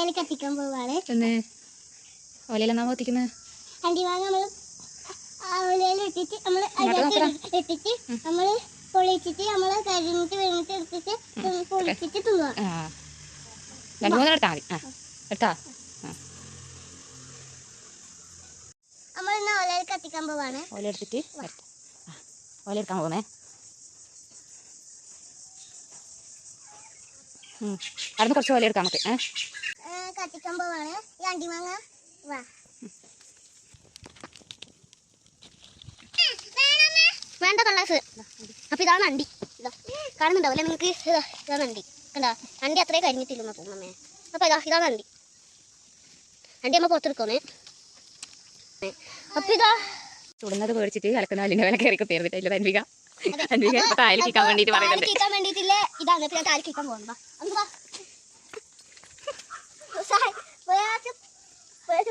ഓലയിൽ കത്തിക്കാൻ പോവാണ്. ഓലയിലെന്നാ കത്തിക്കുന്നത്? അണ്ടിമാങ്ങ നമ്മള് ഓലയിൽ ഇട്ടിട്ട് നമ്മള് ഇട്ടിട്ട് നമ്മള് പൊളിച്ചിട്ട് നമ്മള് കരിഞ്ഞിട്ട് വീണിട്ട് എടുത്തിട്ട് പൊളിച്ചിട്ട് തിന്നുക. 2-3 എടുത്താൽ മതി. എടുത്താ നമ്മളിന്ന് ഓലയിൽ കത്തിക്കാൻ പോവാണ്. ഓല എടുത്തിട്ട് ഓല എടുക്കാൻ പോകുന്നേ. അവിടെ കുറച്ച് ഓല എടുക്കാം നമുക്ക്. കത്തിക്കാൻ പോവാണ്. ഈ അണ്ടിമാങ്ങ വാ വേണ്ട കള്ളാസ്. അപ്പൊ ഇതാണ് അണ്ടി. കാണുന്നുണ്ടാവില്ലേ നിങ്ങൾക്ക്? ഇതാണ് അണ്ടി. കണ്ടാ അണ്ടി അത്രയും കരിഞ്ഞിട്ടില്ലെന്ന് തോന്നുന്നേ. അപ്പൊ ഇതാണ് അണ്ടി. അണ്ടി അമ്മ പുറത്തെടുക്കണേ. അപ്പൊ ഇതാ ചുടുന്നത് പേടിച്ചിട്ട് അലക്കുന്ന അല്ലിന്റെ വില കയറി തീർന്നിട്ടില്ല. താലിക്കാൻ വേണ്ടിട്ട് വേണ്ടിട്ടില്ലേ ഇതാണ്. ഞാൻ താലിക്കാൻ പോകുന്നു.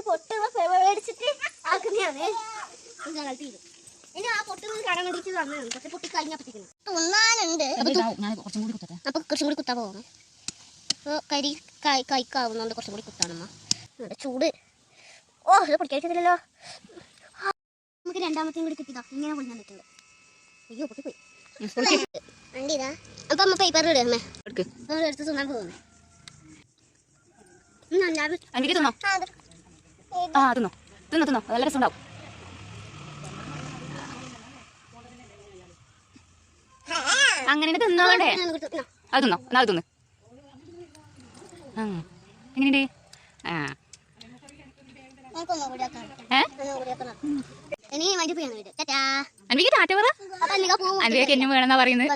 പൊട്ട് ആക്കുന്നതാണ്. ഇനി ആ പൊട്ട് കാണാൻ വേണ്ടിട്ട് വന്നതാണ്. പക്ഷെ പൊട്ടി കഴിഞ്ഞപ്പോഴത്തേക്കും തിന്നാനുണ്ട്. അപ്പൊ കുറച്ചും കൂടി കുത്താൻ പോകണം. കരി കൈക്കാവുന്നോണ്ട് കുറച്ചും കൂടി കുത്താണമ്മ. ചൂട് ഇത് പൊടിക്കഴിക്കത്തില്ലല്ലോ. നമുക്ക് രണ്ടാമത്തെയും കൂടി കിട്ടിയതാ. ഇങ്ങനെ പൊളിഞ്ഞാൻ പറ്റുള്ളൂ. അയ്യോ പൊട്ടിപ്പോയി വണ്ടി ഇതാ. അപ്പൊ അമ്മ പേപ്പറിൽ ഇടമ്മേ എടുത്ത് തിന്നാൻ പോകുന്നു. തിന്നോ നല്ല രസമുണ്ടാവും. അങ്ങനെ തിന്നോണ്ടേ. അത് തിന്നോ എന്നാ തിന്ന്. എങ്ങനെയുണ്ട്? അൻവിക്ക് ടാറ്റ പറ. അൻവിക്ക് എന്നും വേണമെന്നാ പറയുന്നത്.